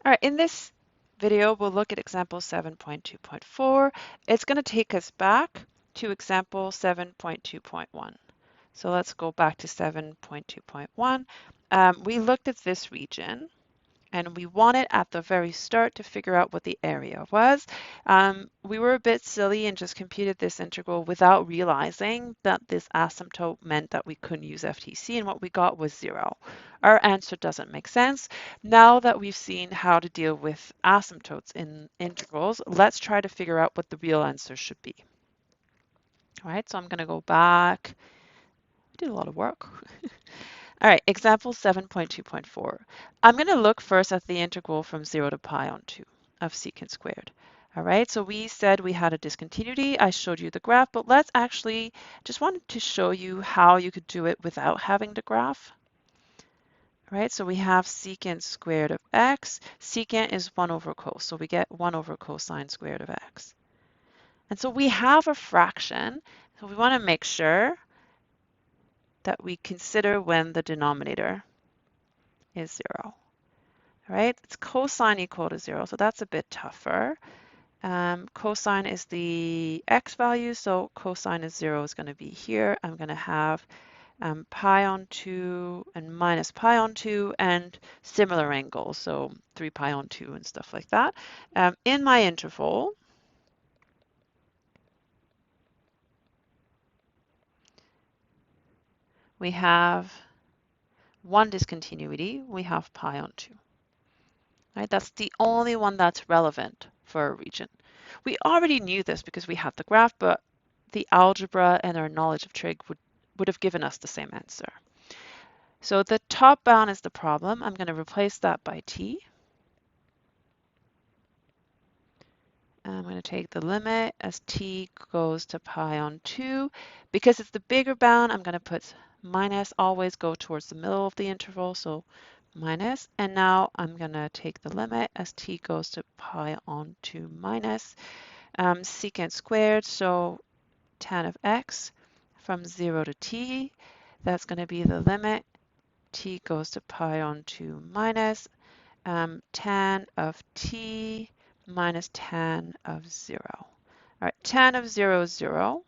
All right, in this video, we'll look at example 7.2.4. It's going to take us back to example 7.2.1. So let's go back to 7.2.1. We looked at this region and we wanted at the very start to figure out what the area was. We were a bit silly and just computed this integral without realizing that this asymptote meant that we couldn't use FTC, and what we got was 0. Our answer doesn't make sense. Now that we've seen how to deal with asymptotes in integrals, let's try to figure out what the real answer should be. All right, so I'm going to go back. I did a lot of work. All right, example 7.2.4. I'm going to look first at the integral from 0 to pi on 2 of secant squared. All right, so we said we had a discontinuity. I showed you the graph, but let's actually just wanted to show you how you could do it without having the graph. All right, so we have secant squared of x. Secant is 1 over cos, so we get 1 over cosine squared of x. And so we have a fraction, so we want to make sure that we consider when the denominator is 0. All right, it's cosine equal to 0, so that's a bit tougher. Cosine is the x value, so cosine of 0 is going to be here. I'm going to have pi on 2 and minus pi on 2 and similar angles, so 3 pi on 2 and stuff like that. In my interval, we have one discontinuity, we have pi on 2. Right? That's the only one that's relevant for a region. We already knew this because we had the graph, but the algebra and our knowledge of trig would have given us the same answer. So the top bound is the problem. I'm going to replace that by t. I'm going to take the limit as t goes to pi on 2. Because it's the bigger bound, I'm going to put minus, always go towards the middle of the interval, so minus. And now I'm going to take the limit as t goes to pi on 2 minus secant squared, so tan of x from 0 to t. That's going to be the limit. T goes to pi on 2 minus tan of t minus tan of 0. All right, tan of 0 is 0.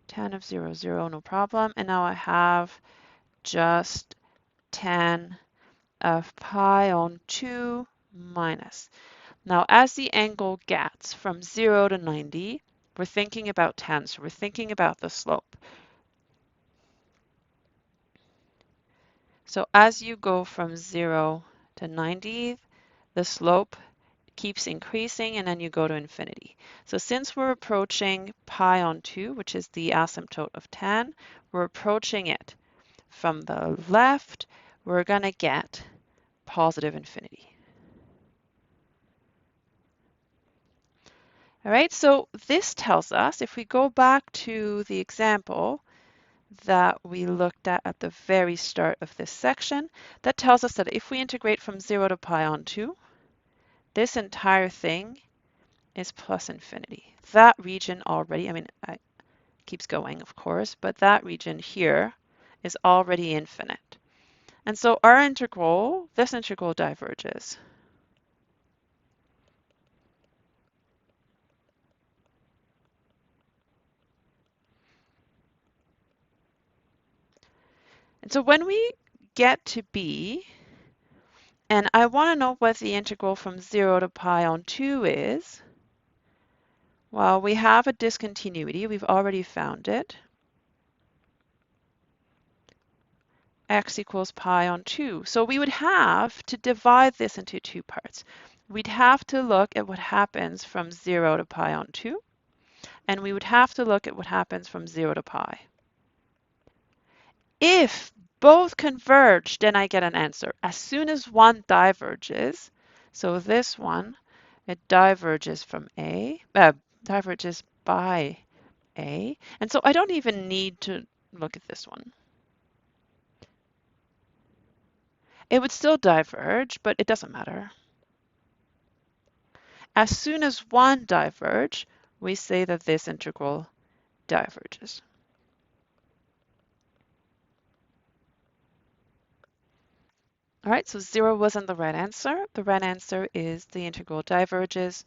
Tan of 0 is 0, no problem. And now I have just tan of pi on 2 minus. Now, as the angle gets from 0 to 90, we're thinking about tan, so we're thinking about the slope. So as you go from 0 to 90, the slope keeps increasing and then you go to infinity. So since we're approaching pi on 2, which is the asymptote of tan, we're approaching it from the left, we're going to get positive infinity. All right, so this tells us, if we go back to the example that we looked at the very start of this section, that tells us that if we integrate from 0 to pi on 2, this entire thing is plus infinity. That region already, I mean, it keeps going, of course, but that region here is already infinite. And so our integral, this integral diverges. And so when we get to b, and I want to know what the integral from 0 to pi on 2 is, well, we have a discontinuity. We've already found it. X equals pi on 2. So we would have to divide this into two parts. We'd have to look at what happens from 0 to pi on 2, and we would have to look at what happens from 0 to pi. If both converge, then I get an answer. As soon as one diverges, so this one, it diverges from A, diverges by A, and so I don't even need to look at this one. It would still diverge, but it doesn't matter. As soon as one diverge, we say that this integral diverges. All right, so 0 wasn't the right answer. The right answer is the integral diverges.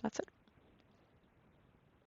That's it.